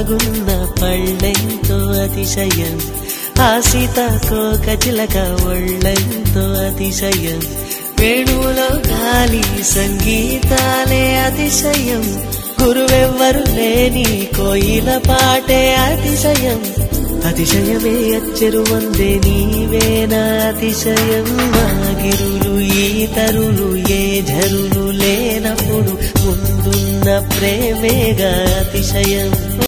బాగున్న పళ్ళెంతో అతిశయం ఆ సీతాకోక చిలక ఒళ్ళెంతో అతిశయం వేణువులో గాలి సంగీతాలే అతిశయం గురువెవ్వరు లేని కోయిల పాటే అతిశయం అతిశయమే అచ్చెరు వందే నీవేనా అతిశయం మాగిరులు ఈతరులు ఏ ఝరులు లేనప్పుడు ముందున్న ప్రేమేగా అతిశయం